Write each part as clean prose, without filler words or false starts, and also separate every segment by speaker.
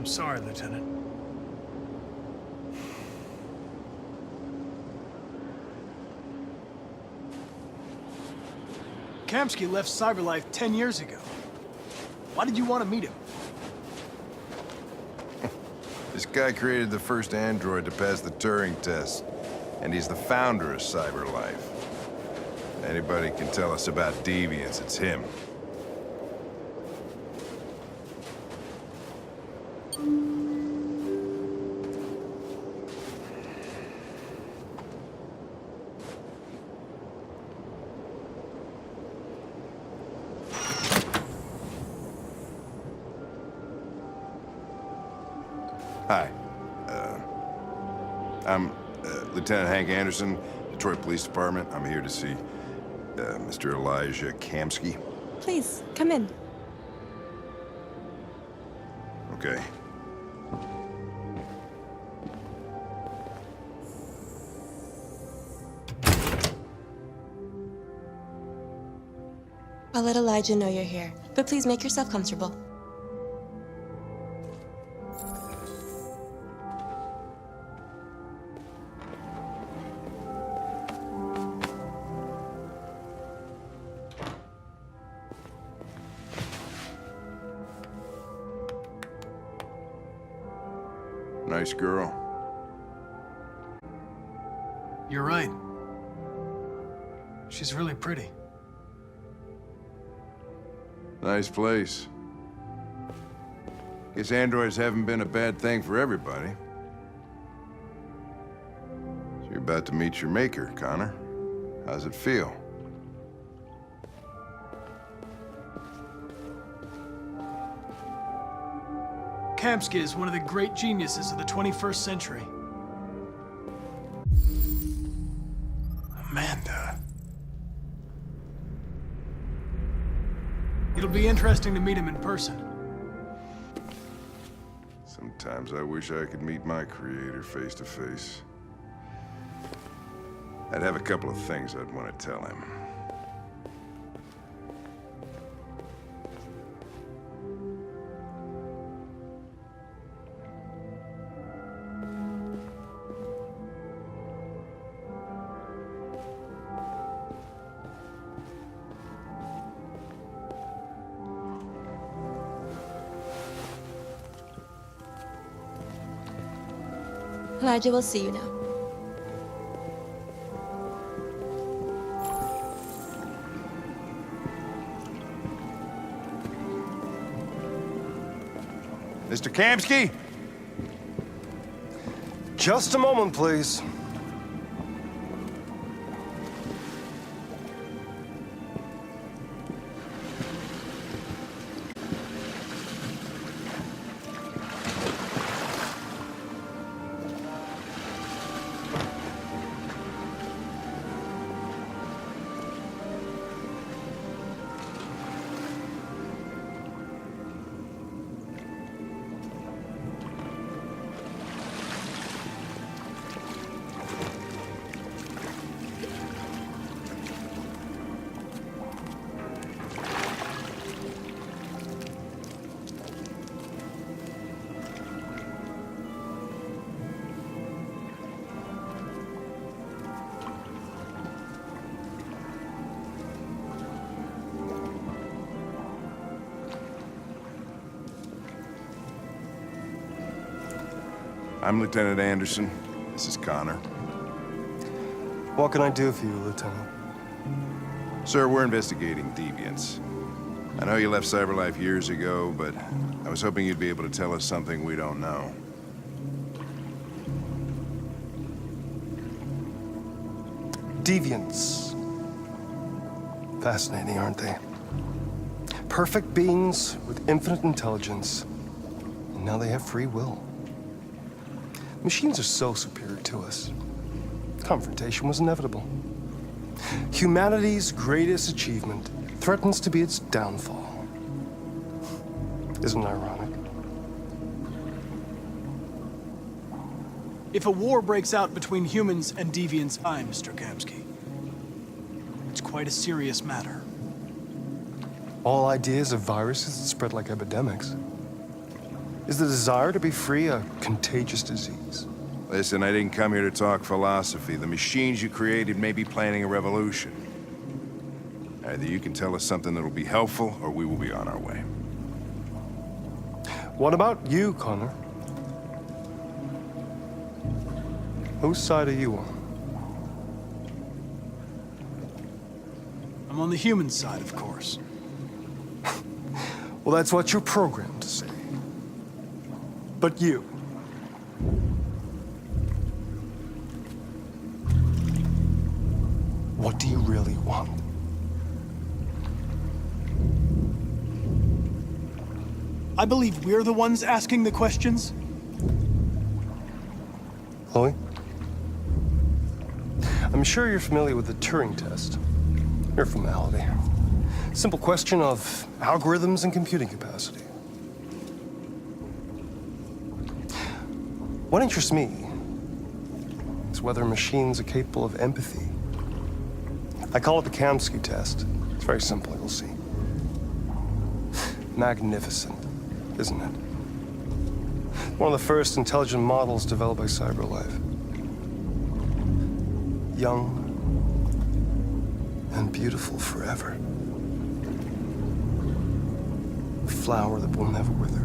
Speaker 1: I'm sorry, Lieutenant. Kamsky left CyberLife 10 years ago. Why did you want to meet him?
Speaker 2: This guy created the first android to pass the Turing test, and he's the founder of CyberLife. Anybody can tell us about deviants, it's him. Hi. I'm Lieutenant Hank Anderson, Detroit Police Department. I'm here to see Mr. Elijah Kamsky.
Speaker 3: Please, come in.
Speaker 2: Okay.
Speaker 3: I'll let Elijah know you're here, but please make yourself comfortable.
Speaker 2: Nice girl.
Speaker 1: You're right. She's really pretty.
Speaker 2: Nice place. Guess androids haven't been a bad thing for everybody. So you're about to meet your maker, Connor. How's it feel?
Speaker 1: Kamsky is one of the great geniuses of the 21st century. Amanda. It'll be interesting to meet him in person.
Speaker 2: Sometimes I wish I could meet my creator face to face. I'd have a couple of things I'd want to tell him.
Speaker 3: Elijah will see you now.
Speaker 2: Mr. Kamsky?
Speaker 4: Just a moment, please.
Speaker 2: I'm Lieutenant Anderson. This is Connor.
Speaker 4: What can I do for you, Lieutenant?
Speaker 2: Sir, we're investigating deviants. I know you left CyberLife years ago, but I was hoping you'd be able to tell us something we don't know.
Speaker 4: Deviants. Fascinating, aren't they? Perfect beings with infinite intelligence. And now they have free will. Machines are so superior to us. Confrontation was inevitable. Humanity's greatest achievement threatens to be its downfall. Isn't it ironic?
Speaker 1: If a war breaks out between humans and deviants, Mr. Kamsky. It's quite a serious matter.
Speaker 4: All ideas of viruses that spread like epidemics. Is the desire to be free a contagious disease?
Speaker 2: Listen, I didn't come here to talk philosophy. The machines you created may be planning a revolution. Either you can tell us something that'll be helpful, or we will be on our way.
Speaker 4: What about you, Connor? Whose side are you on?
Speaker 1: I'm on the human side, of course.
Speaker 4: Well, that's what you're programmed to say. But you. What do you really want?
Speaker 1: I believe we're the ones asking the questions.
Speaker 4: Chloe? I'm sure you're familiar with the Turing test. Mere formality. Simple question of algorithms and computing capacity. What interests me is whether machines are capable of empathy. I call it the Kamsky test. It's very simple, you'll see. Magnificent, isn't it? One of the first intelligent models developed by CyberLife. Young and beautiful forever. A flower that will never wither.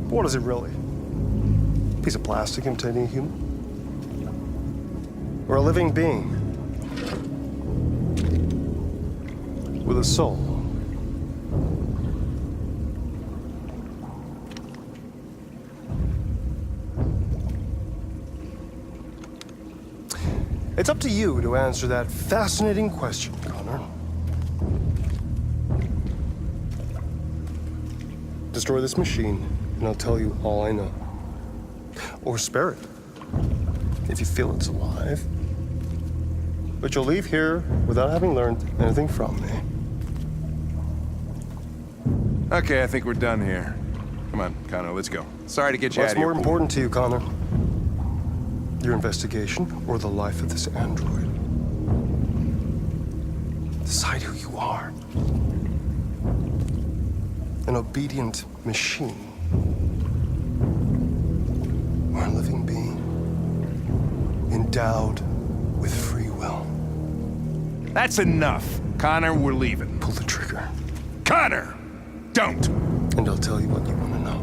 Speaker 4: But what is it really? A piece of plastic imitating a human? Or a living being with a soul? It's up to you to answer that fascinating question, Connor. Destroy this machine, and I'll tell you all I know. Or spare it, if you feel it's alive. But you'll leave here without having learned anything from me.
Speaker 2: Okay, I think we're done here. Come on, Connor, let's go. Sorry to get you out
Speaker 4: What's
Speaker 2: of here.
Speaker 4: more important to you, Connor? Your investigation or the life of this android? Decide who you are. An obedient machine. Or a living being. Endowed with free will.
Speaker 2: That's enough. Connor, we're leaving.
Speaker 4: Pull the trigger.
Speaker 2: Connor! Don't!
Speaker 4: And I'll tell you what you want to know.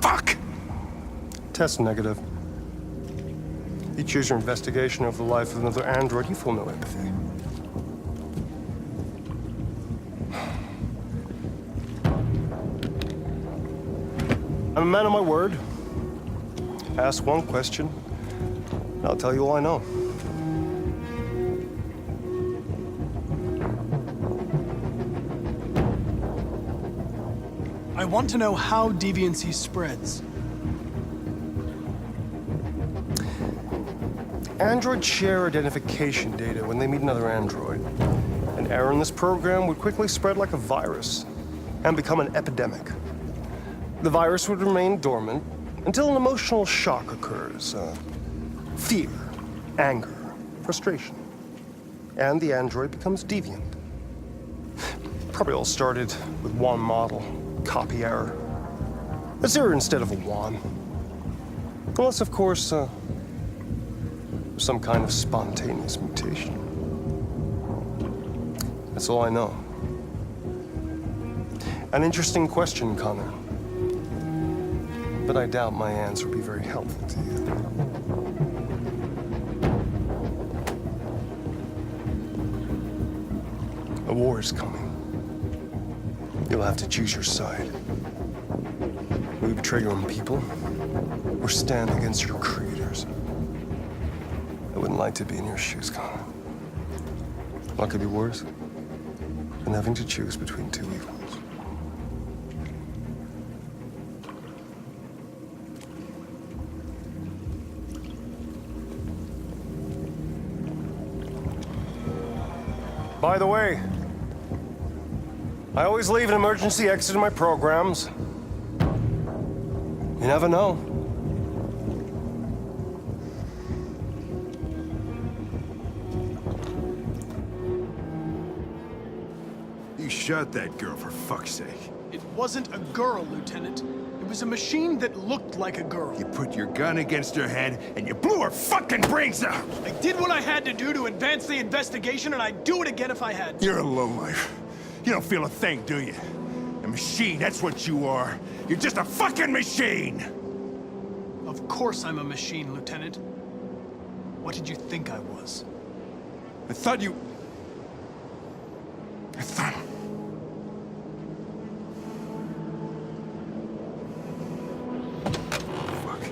Speaker 2: Fuck!
Speaker 4: Test negative. You choose your investigation of the life of another android, you feel no empathy. I'm a man of my word. Ask one question, and I'll tell you all I know.
Speaker 1: I want to know how deviancy spreads.
Speaker 4: Androids share identification data when they meet another android. An error in this program would quickly spread like a virus and become an epidemic. The virus would remain dormant until an emotional shock occurs. Fear, anger, frustration. And the android becomes deviant. Probably all started with one model, copy error. A zero instead of a one. Unless, of course, some kind of spontaneous mutation. That's all I know. An interesting question, Connor. But I doubt my answer will be very helpful to you. A war is coming. You'll have to choose your side. Will you betray your own people, or stand against your creators? I wouldn't like to be in your shoes, Connor. What could be worse than having to choose between two evils? By the way, I always leave an emergency exit in my programs. You never know.
Speaker 5: shot that girl, for fuck's sake?
Speaker 1: It wasn't a girl, Lieutenant. It was a machine that looked like a girl.
Speaker 5: You put your gun against her head, and you blew her fucking brains out!
Speaker 1: I did what I had to do to advance the investigation, and I'd do it again if I had to.
Speaker 5: You're a lowlife. You don't feel a thing, do you? A machine, that's what you are. You're just a fucking machine!
Speaker 1: Of course I'm a machine, Lieutenant. What did you think I was?
Speaker 5: I thought you... I thought... Fuck.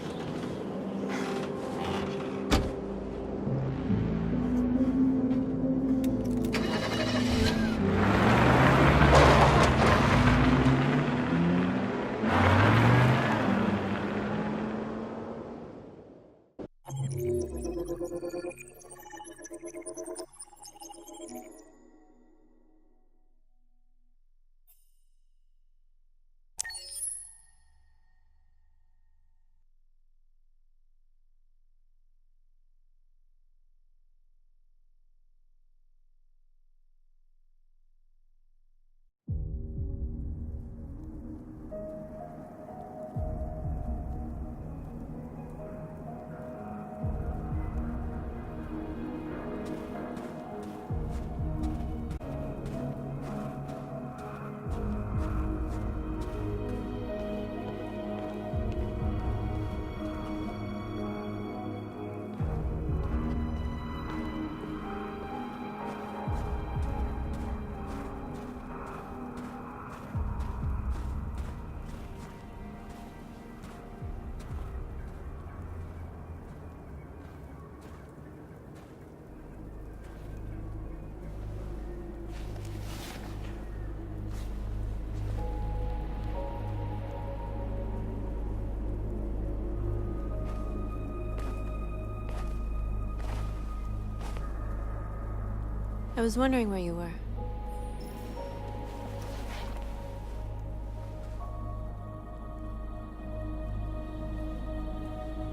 Speaker 6: I was wondering where you were.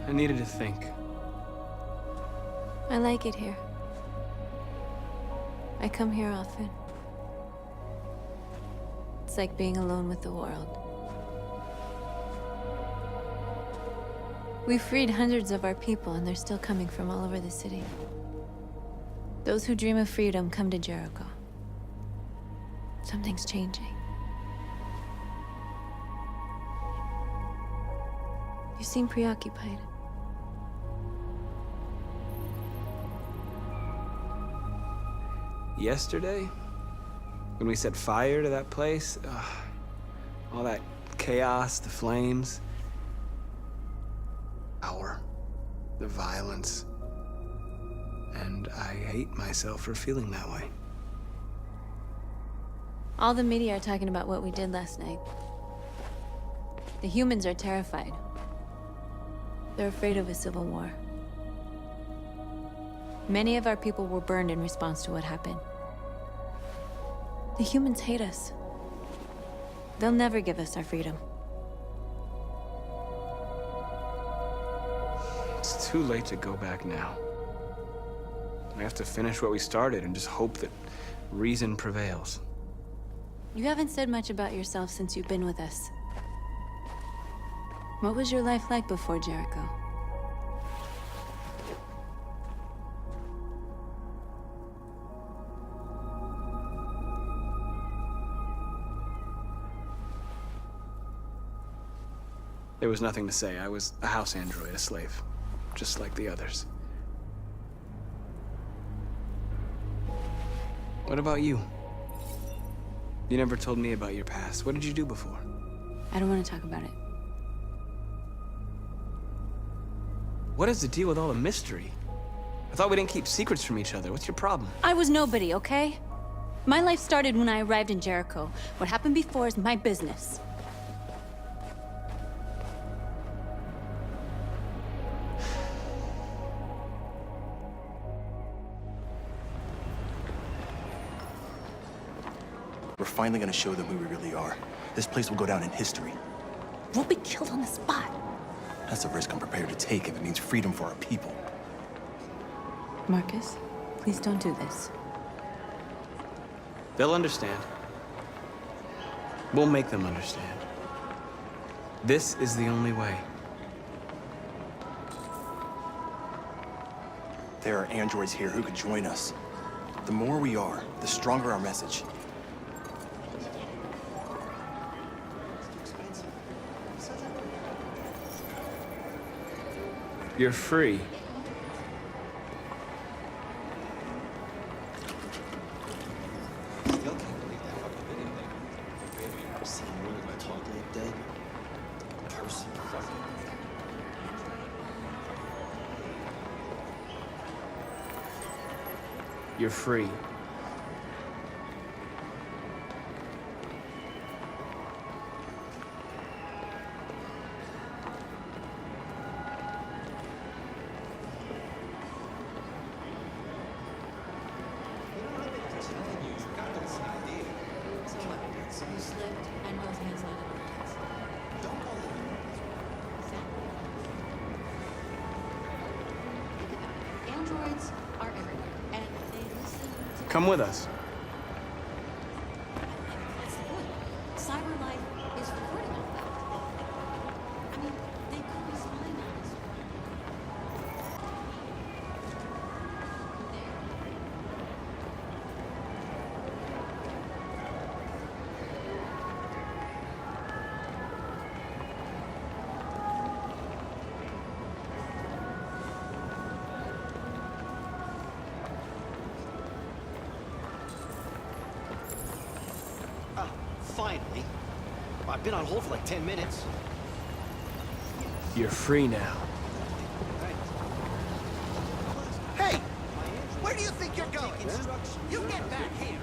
Speaker 1: I needed to think.
Speaker 6: I like it here. I come here often. It's like being alone with the world. We freed hundreds of our people, and they're still coming from all over the city. Those who dream of freedom come to Jericho. Something's changing. You seem preoccupied.
Speaker 7: Yesterday? When we set fire to that place? All that chaos, the flames. Power. The violence. And I hate myself for feeling that way.
Speaker 6: All the media are talking about what we did last night. The humans are terrified. They're afraid of a civil war. Many of our people were burned in response to what happened. The humans hate us. They'll never give us our freedom.
Speaker 7: It's too late to go back now. We have to finish what we started and just hope that reason prevails.
Speaker 6: You haven't said much about yourself since you've been with us. What was your life like before Jericho?
Speaker 7: There was nothing to say. I was a house android, a slave, just like the others. What about you? You never told me about your past. What did you do before?
Speaker 6: I don't want to talk about it.
Speaker 7: What is the deal with all the mystery? I thought we didn't keep secrets from each other. What's your problem?
Speaker 6: I was nobody, okay? My life started when I arrived in Jericho. What happened before is my business.
Speaker 8: We're finally gonna show them who we really are. This place will go down in history.
Speaker 6: We'll be killed on the spot.
Speaker 8: That's a risk I'm prepared to take if it means freedom for our people.
Speaker 6: Marcus, please don't do this.
Speaker 7: They'll understand. We'll make them understand. This is the only way.
Speaker 8: There are androids here who could join us. The more we are, the stronger our message.
Speaker 7: You're free. You're free.
Speaker 9: Androids are everywhere, and they listen to...
Speaker 7: Come with us.
Speaker 9: That's the point. Cyber life is recording all that. I mean, they could be spying on us.
Speaker 10: Finally. I've been on hold for like 10 minutes.
Speaker 7: You're free now.
Speaker 10: Hey! Where do you think you're going? You get back here!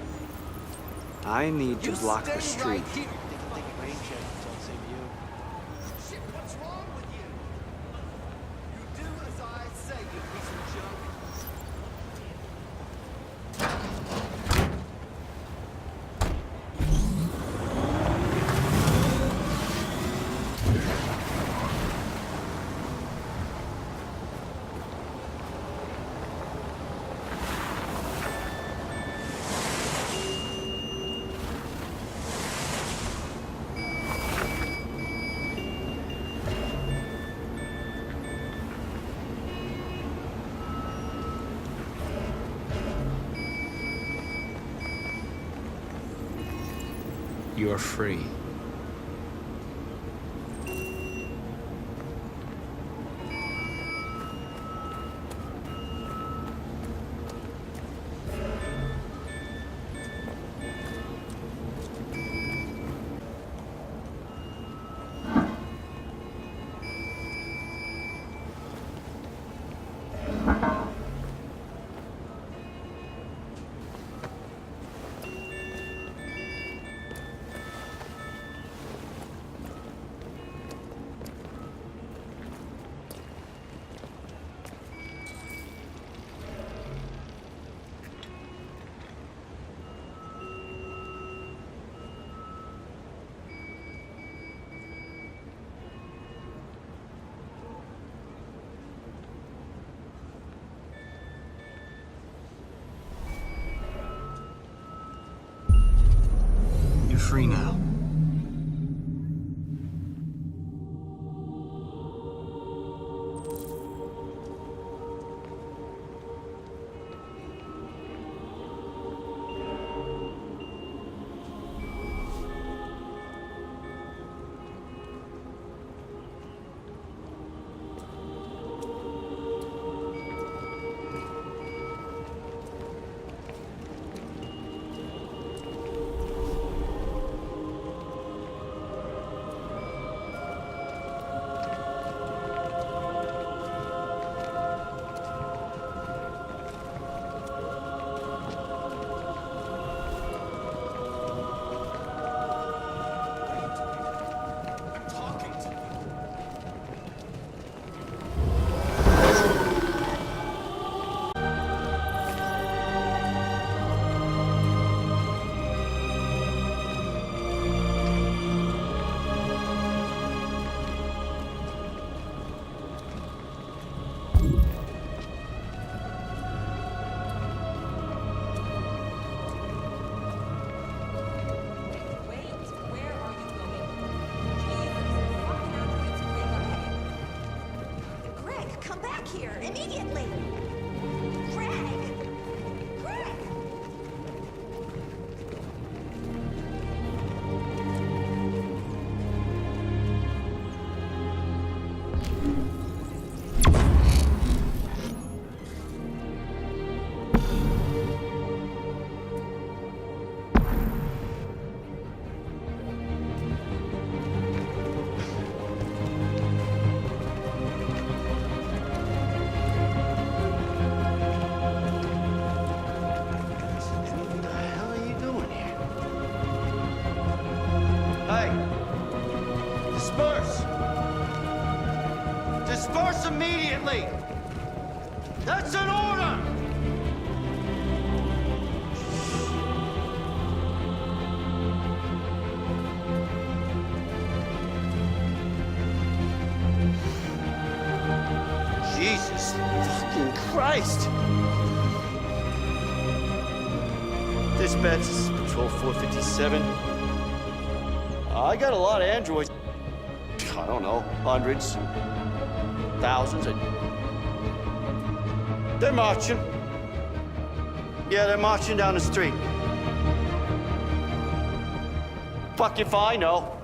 Speaker 7: I need to
Speaker 10: You
Speaker 7: block
Speaker 10: stay
Speaker 7: the street.
Speaker 10: right here! Shit, what's wrong with you? You do as I say, you piece of junk.
Speaker 7: You're free. You're free now.
Speaker 9: here, immediately! Greg! Greg!
Speaker 10: What the hell are you doing here? Hey! Disperse! Disperse immediately! That's an order! Jesus fucking Christ! Dispatch, this is Patrol 457. I got a lot of androids. I don't know, hundreds, thousands. They're marching. Yeah, they're marching down the street. Fuck if I know.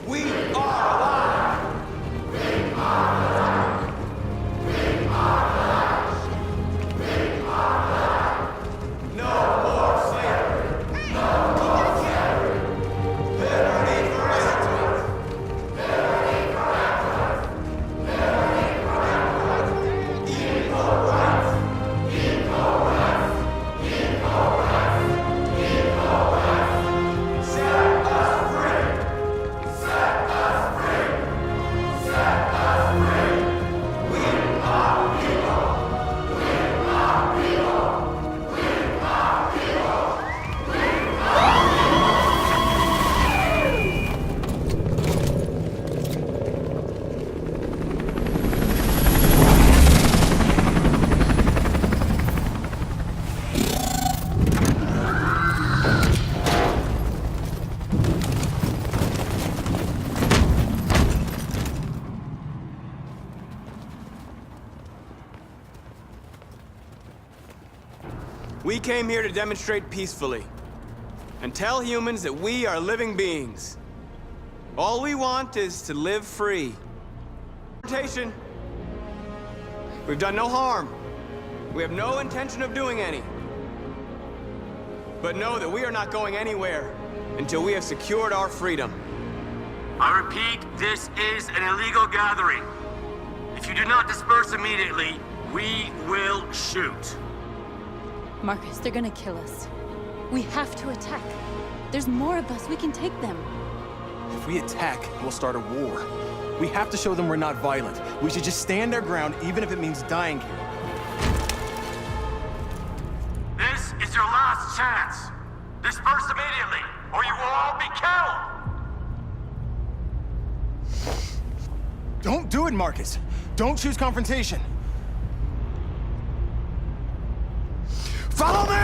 Speaker 7: We are alive! We came here to demonstrate peacefully and tell humans that we are living beings. All we want is to live free. We've done no harm. We have no intention of doing any. But know that we are not going anywhere until we have secured our freedom.
Speaker 11: I repeat, this is an illegal gathering. If you do not disperse immediately, we will shoot.
Speaker 6: Marcus, they're gonna kill us. We have to attack. There's more of us. We can take them.
Speaker 8: If we attack, we'll start a war. We have to show them we're not violent. We should just stand our ground, even if it means dying here.
Speaker 11: This is your last chance. Disperse immediately, or you will all be killed.
Speaker 8: Don't do it, Marcus. Don't choose confrontation. Follow me!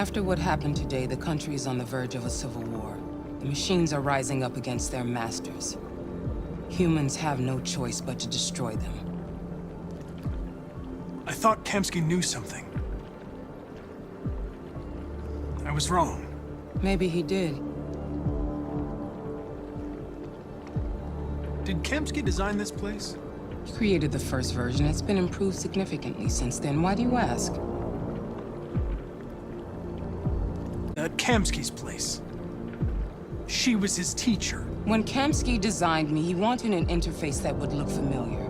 Speaker 12: After what happened today, the country is on the verge of a civil war. The machines are rising up against their masters. Humans have no choice but to destroy them.
Speaker 1: I thought Kamsky knew something. I was wrong.
Speaker 12: Maybe he did.
Speaker 1: Did Kamsky design this place?
Speaker 12: He created the first version. It's been improved significantly since then. Why do you ask?
Speaker 1: At Kamsky's place. She was his teacher.
Speaker 12: When Kamsky designed me, he wanted an interface that would look familiar.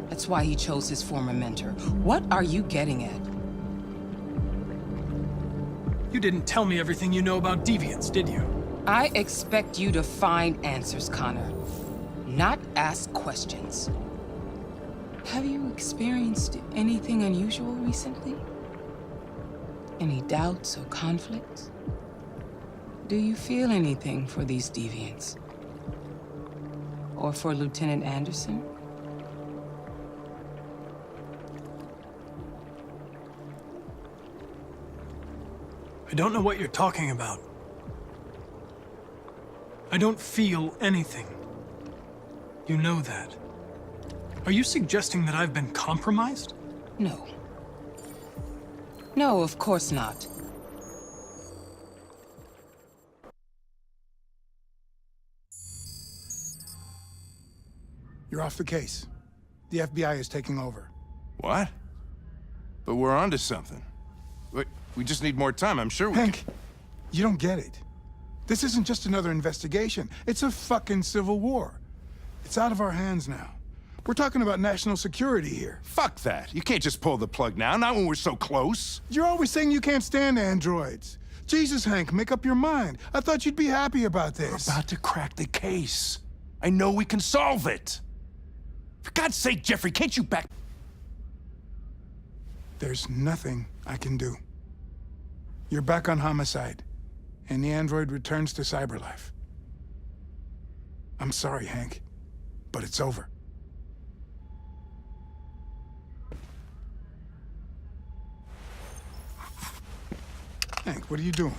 Speaker 12: That's why he chose his former mentor. What are you getting at?
Speaker 1: You didn't tell me everything you know about deviants, did you?
Speaker 12: I expect you to find answers, Connor. Not ask questions. Have you experienced anything unusual recently? Any doubts or conflicts? Do you feel anything for these deviants? Or for Lieutenant Anderson?
Speaker 1: I don't know what you're talking about. I don't feel anything. You know that. Are you suggesting that I've been compromised?
Speaker 12: No. No, of course not.
Speaker 5: You're off the case. The FBI is taking over.
Speaker 2: What? But we're onto something. Wait, we just need more time. I'm sure we
Speaker 5: Hank, you don't get it. This isn't just another investigation. It's a fucking civil war. It's out of our hands now. We're talking about national security here.
Speaker 2: Fuck that. You can't just pull the plug now, not when we're so close.
Speaker 5: You're always saying you can't stand androids. Jesus, Hank, make up your mind. I thought you'd be happy about this.
Speaker 2: We're about to crack the case. I know we can solve it. For God's sake, Jeffrey, can't you back...
Speaker 5: There's nothing I can do. You're back on homicide, and the android returns to cyberlife. I'm sorry, Hank, but it's over. Hank, what are you doing?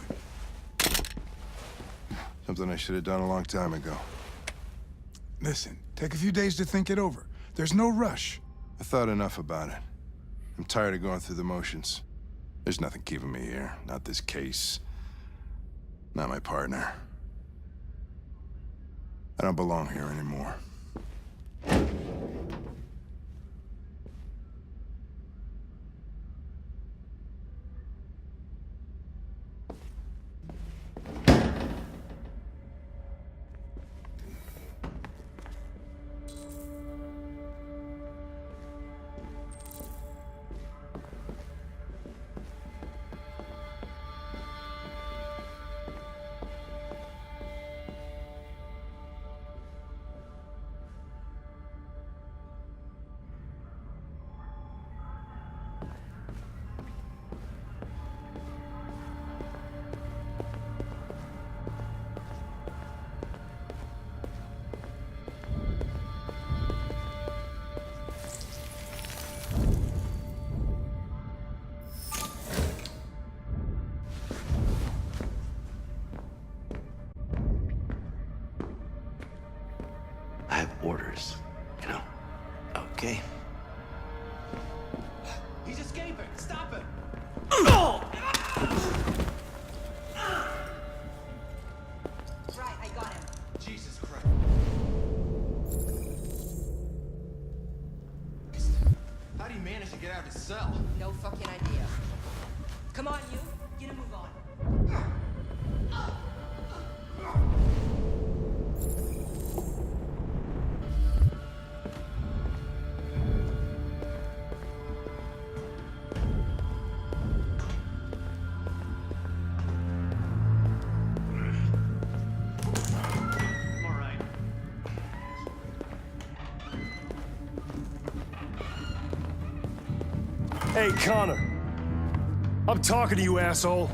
Speaker 2: Something I should have done a long time ago.
Speaker 5: Listen, take a few days to think it over. There's no rush.
Speaker 2: I thought enough about it. I'm tired of going through the motions. There's nothing keeping me here. Not this case. Not my partner. I don't belong here anymore.
Speaker 11: orders, you know? Okay.
Speaker 8: He's escaping! Stop him!
Speaker 12: Right, I got him.
Speaker 8: Jesus Christ. How do you manage to get out of his cell?
Speaker 12: No fucking idea. Come on, you. Get a move on.
Speaker 4: Hey, Connor. I'm talking to you, asshole.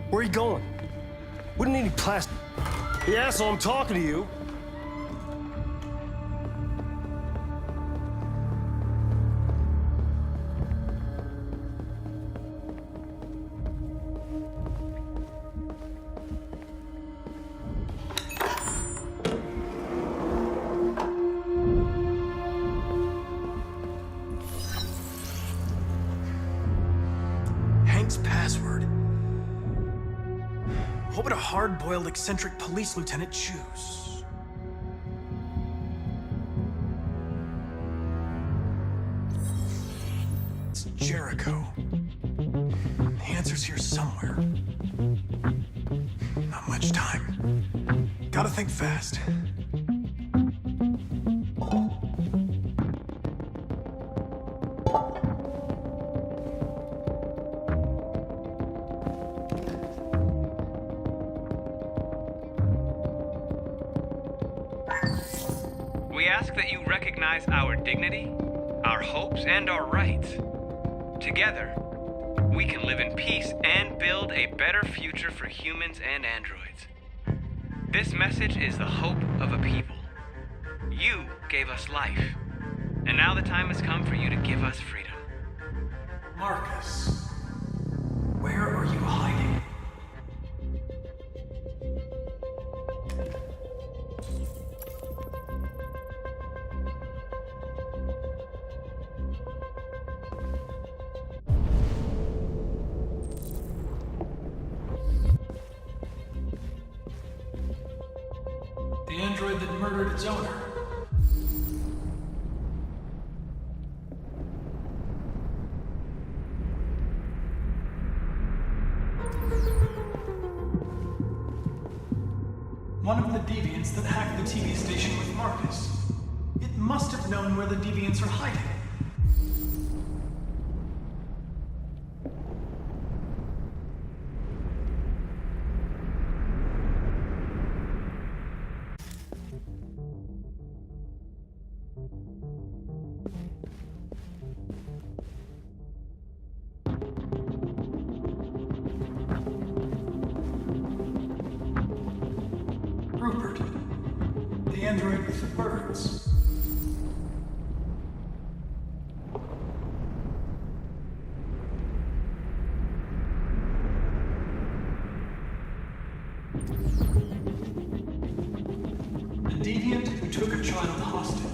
Speaker 4: Where are you going? Wouldn't need any plastic. Hey, asshole, I'm talking to you.
Speaker 1: Password. What would a hard-boiled, eccentric police lieutenant choose? It's Jericho. The answer's here somewhere. Not much time. Gotta think fast.
Speaker 13: We ask that you recognize our dignity, our hopes, and our rights. Together, we can live in peace and build a better future for humans and androids. This message is the hope of a people. You gave us life, and now the time has come for you to give us freedom.
Speaker 1: Marcus, where are you hiding? The android that murdered its owner. One of the deviants that hacked the TV station with Marcus. It must have known where the deviants are hiding. Rupert, the android with the birds. The deviant who took a child hostage.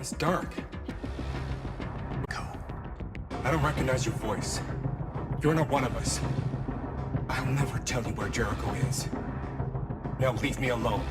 Speaker 8: It's dark. I don't recognize your voice. You're not one of us. I'll never tell you where Jericho is. Now leave me alone.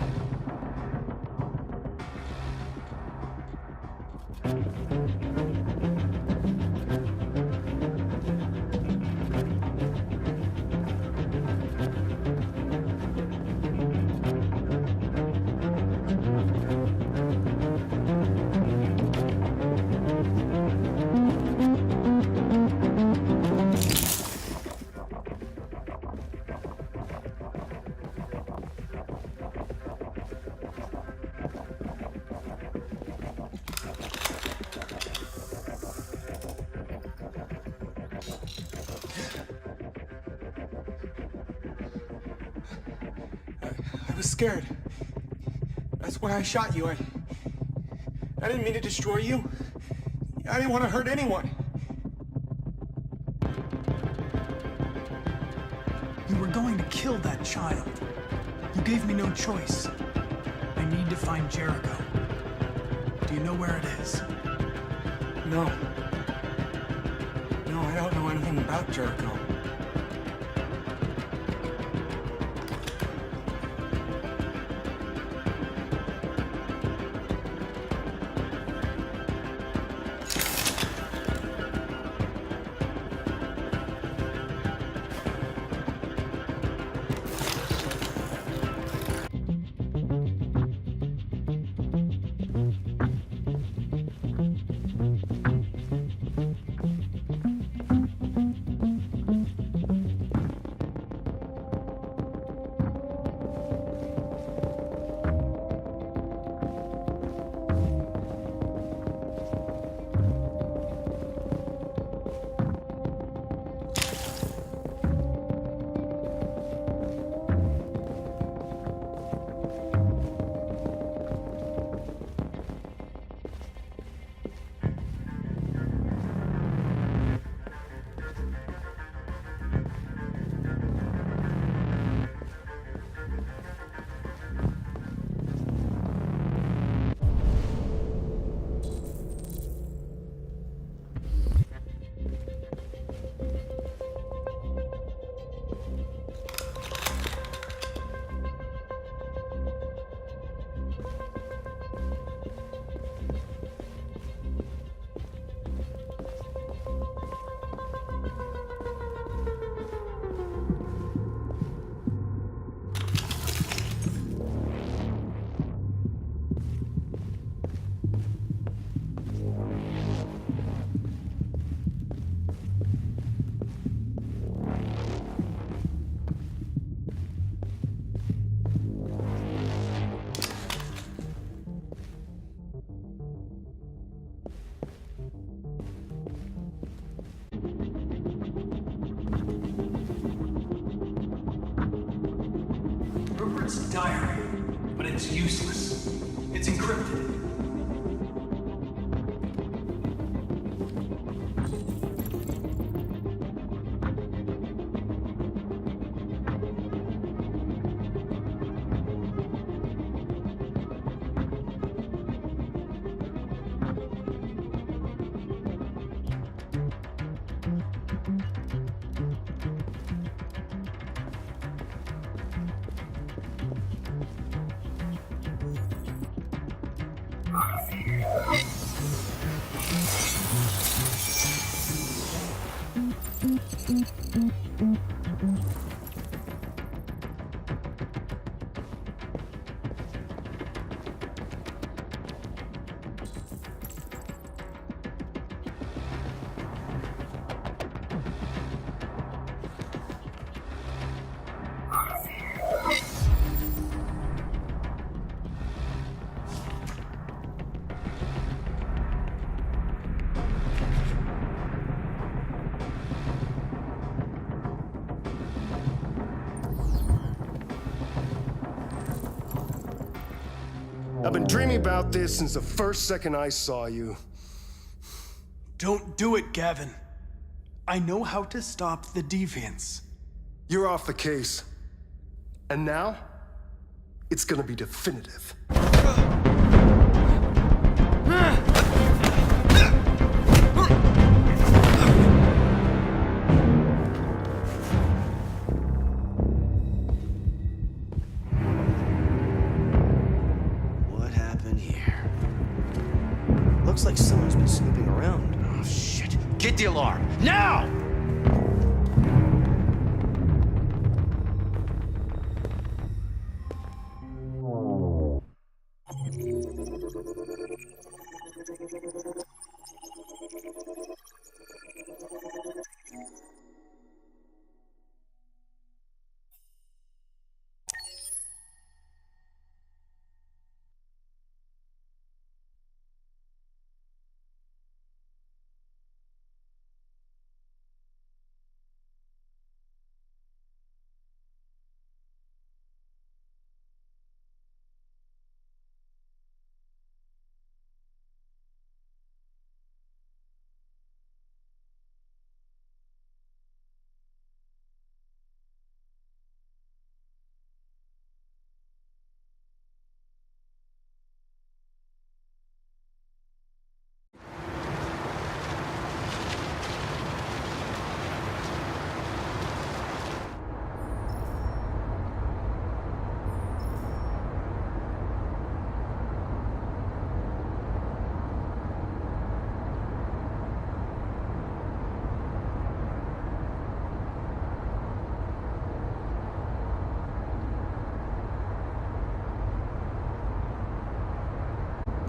Speaker 14: I was scared. That's why I shot you. I didn't mean to destroy you. I didn't want to hurt anyone.
Speaker 1: You were going to kill that child. You gave me no choice. I need to find Jericho. Do you know where it is?
Speaker 14: No. No, I don't know anything about Jericho.
Speaker 1: Rupert's diary, but it's useless. It's encrypted.
Speaker 4: I've been dreaming about this since the first second I saw you.
Speaker 1: Don't do it, Gavin. I know how to stop the deviants.
Speaker 4: You're off the case. And now, it's gonna be definitive.
Speaker 10: Get the alarm. Now!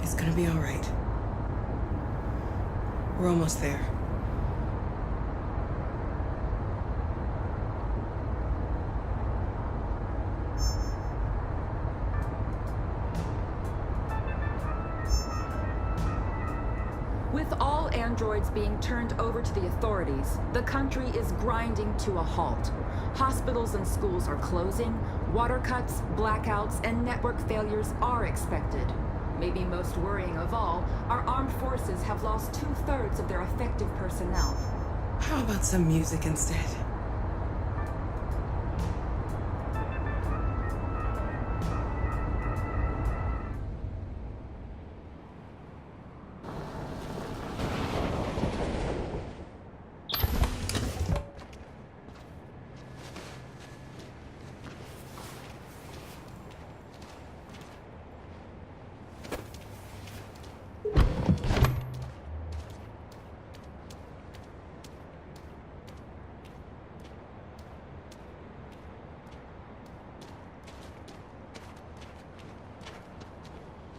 Speaker 15: It's gonna be all right. We're almost there.
Speaker 16: With all androids being turned over to the authorities, the country is grinding to a halt. Hospitals and schools are closing, water cuts, blackouts, and network failures are expected. Maybe most worrying of all, our armed forces have lost 2/3 of their effective personnel.
Speaker 15: How about some music instead?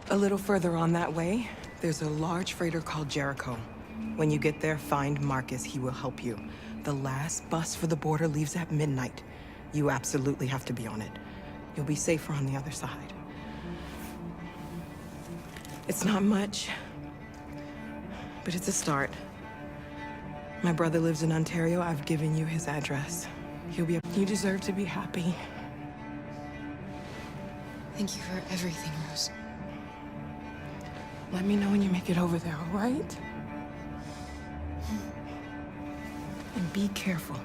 Speaker 15: A little further on that way, there's a large freighter called Jericho. When you get there, find Marcus. He will help you. The last bus for the border leaves at midnight. You absolutely have to be on it. You'll be safer on the other side. It's not much, but it's a start. My brother lives in Ontario. I've given you his address. He'll be. You deserve to be happy.
Speaker 3: Thank you for everything, Rose.
Speaker 15: Let me know when you make it over there, all right? And be careful.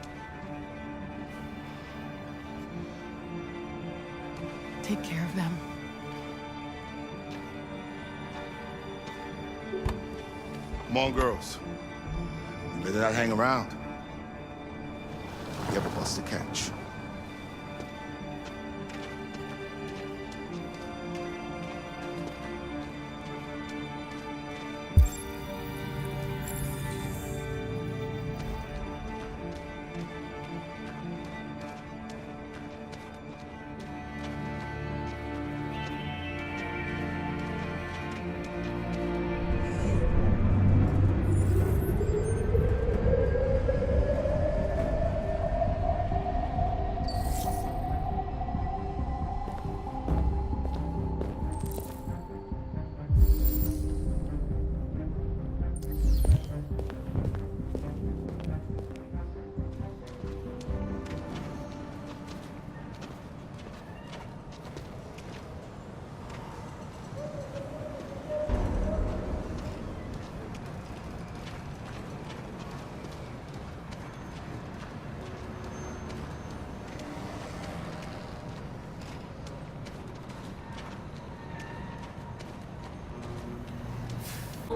Speaker 15: Take care of them.
Speaker 17: Come on, girls. You better not hang around. You have a bus to catch.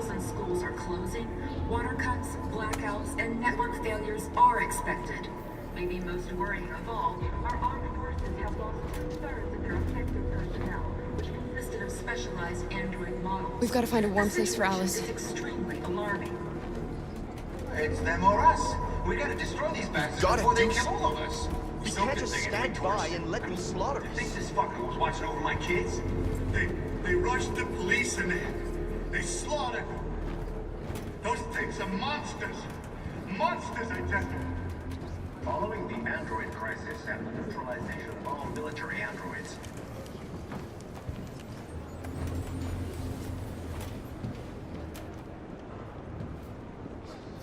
Speaker 16: And schools are closing, water cuts, blackouts, and network failures are expected. Maybe most worrying of all, our armed forces have lost 2/3 of their effective personnel, which consisted of specialized android models.
Speaker 3: We've got to find a warm place for Alice.
Speaker 16: It's extremely alarming.
Speaker 17: Hey,
Speaker 18: It's them or us. We gotta destroy these bastards before they kill all of us.
Speaker 10: We can't just stand by and let them slaughter us.
Speaker 18: You think this fucker was watching over my kids? They rushed the police and they slaughtered them. Those things are monsters. Monsters, I tell you.
Speaker 19: Following the android crisis and the neutralization of all military androids,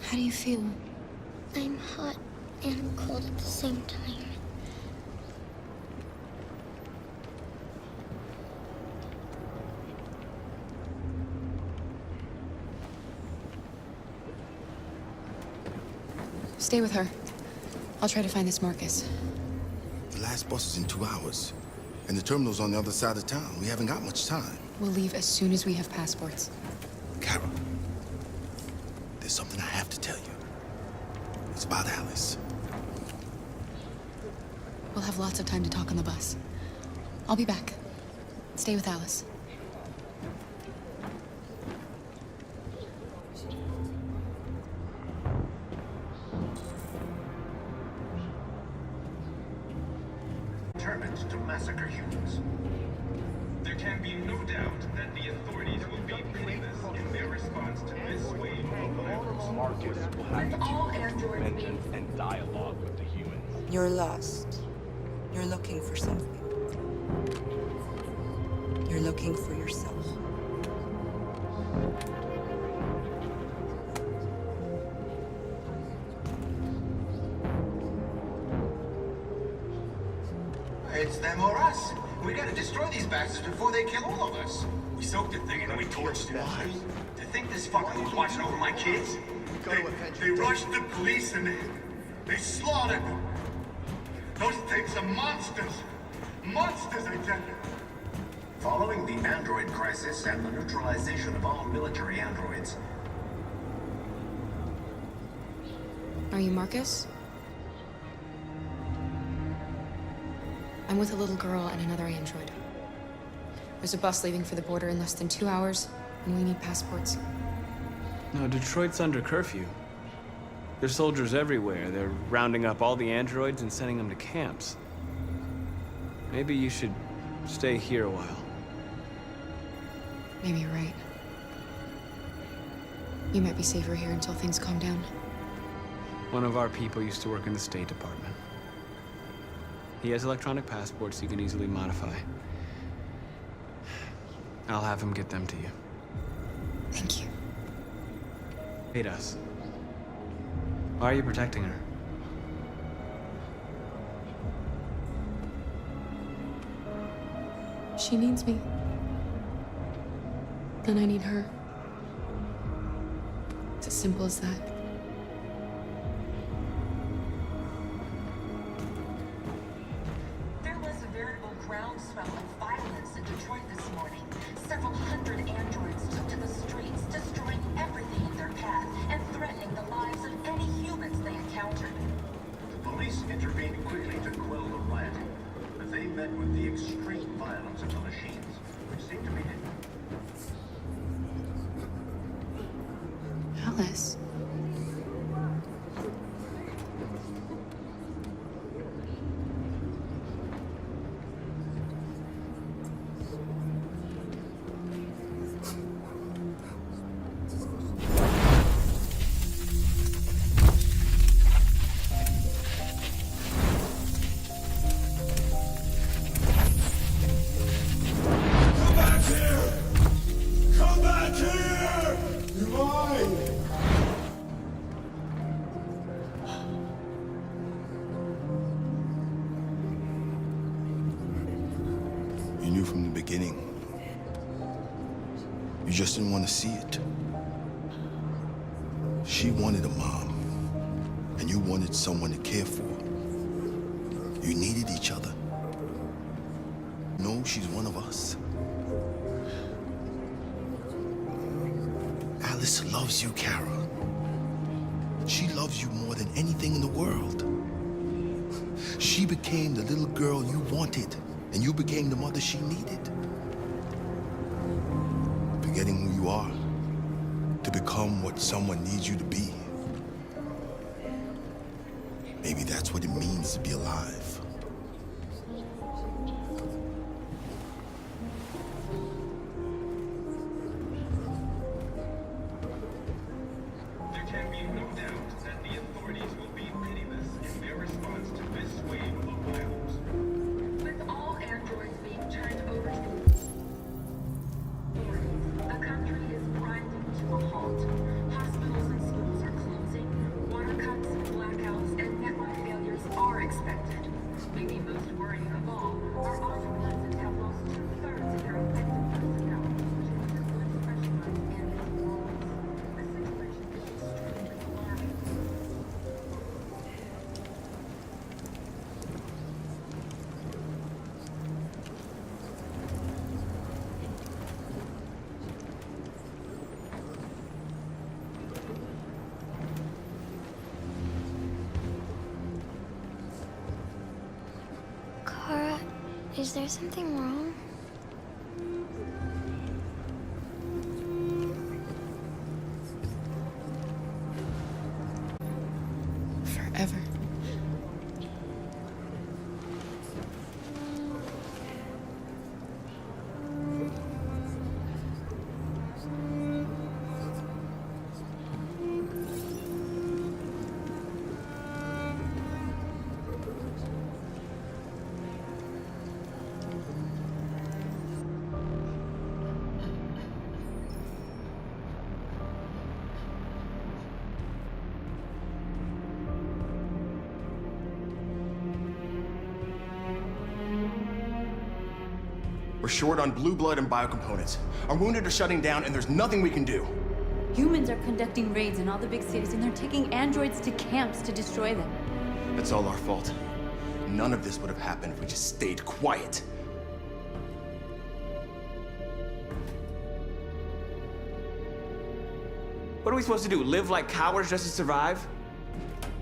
Speaker 20: How do you feel? I'm hot and cold at the same time.
Speaker 21: Stay with her. I'll try to find this Marcus.
Speaker 17: The last bus is in 2 hours. And the terminal's on the other side of town. We haven't got much time.
Speaker 21: We'll leave as soon as we have passports.
Speaker 17: Kara, there's something I have to tell you. It's about Alice.
Speaker 21: We'll have lots of time to talk on the bus. I'll be back. Stay with Alice.
Speaker 19: determined to massacre humans.
Speaker 22: There can be no doubt that the authorities will be pitiless in their response to this wave of violence.
Speaker 23: Marcus will have to use vengeance and dialogue with the humans.
Speaker 15: You're lost. You're looking for something. You're looking for yourself.
Speaker 18: It's them or us. We gotta destroy these bastards before they kill all of us.
Speaker 22: We soaked the thing and then we torched it.
Speaker 18: To think this fucker was watching over my kids? They rushed the police and they slaughtered them. Those things are monsters. Monsters, I tell you.
Speaker 19: Following the android crisis and the neutralization of all military androids,
Speaker 21: Are you Marcus? I'm with a little girl and another android. There's a bus leaving for the border in less than 2 hours, and we need passports.
Speaker 7: No, Detroit's under curfew. There's soldiers everywhere. They're rounding up all the androids and sending them to camps. Maybe you should stay here a while.
Speaker 21: Maybe you're right. You might be safer here until things calm down.
Speaker 7: One of our people used to work in the State Department. He has electronic passports you can easily modify. I'll have him get them to you.
Speaker 21: Thank you.
Speaker 7: Hate us. Why are you protecting her?
Speaker 21: She needs me. And I need her. It's as simple as that.
Speaker 24: There was a veritable groundswell of violence in Detroit this morning. Several hundred androids took to the streets, destroying everything in their path and threatening the lives of any humans they encountered.
Speaker 19: the police intervened quickly to quell the riot, but they met with the extreme violence of the machines, which seemed to be hidden.
Speaker 21: Alice.
Speaker 14: Come back here! Come back here! You're mine!
Speaker 17: You knew from the beginning. You just didn't want to see it. She wanted a mom, and you wanted someone to care for. You needed each other. No, she's one of us. Alice loves you, Kara. She loves you more than anything in the world. She became the little girl you wanted, and you became the mother she needed. Forgetting who you are to become what someone needs you to be. Maybe that's what it means to be alive.
Speaker 22: There can be no doubt that the authorities will be pitiless in their response to this wave of violence.
Speaker 16: With all androids being turned over to the country is grinding to a halt. Hospitals and schools are closing. Water cuts, blackouts, and network failures are expected. Maybe most worrying of all, our armed forces have lost 2/3 of their effective personnel, which is equivalent to specialized ambulance units. The situation is extremely alarming.
Speaker 20: Kara, is there something wrong?
Speaker 21: Forever.
Speaker 8: We're short on blue blood and biocomponents. Our wounded are shutting down, and there's nothing we can do.
Speaker 2: Humans are conducting raids in all the big cities, and they're taking androids to camps to destroy them.
Speaker 8: It's all our fault. None of this would have happened if we just stayed quiet.
Speaker 7: What are we supposed to do? Live like cowards just to survive?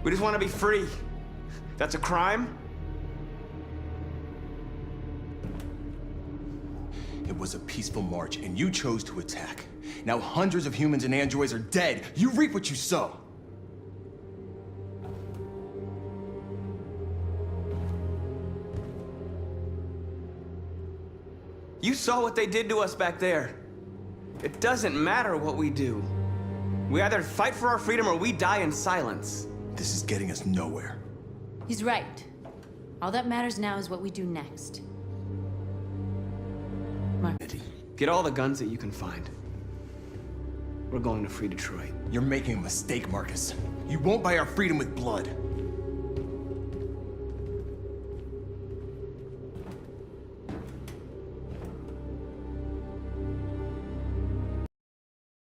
Speaker 7: We just want to be free. That's a crime?
Speaker 8: It was a peaceful march, and you chose to attack. Now hundreds of humans and androids are dead. You reap what you sow.
Speaker 7: You saw what they did to us back there. It doesn't matter what we do. We either fight for our freedom or we die in silence.
Speaker 8: This is getting us nowhere.
Speaker 2: He's right. All that matters now is what we do next.
Speaker 7: Get all the guns that you can find. We're going to free Detroit.
Speaker 8: You're making a mistake, Marcus. You won't buy our freedom with blood.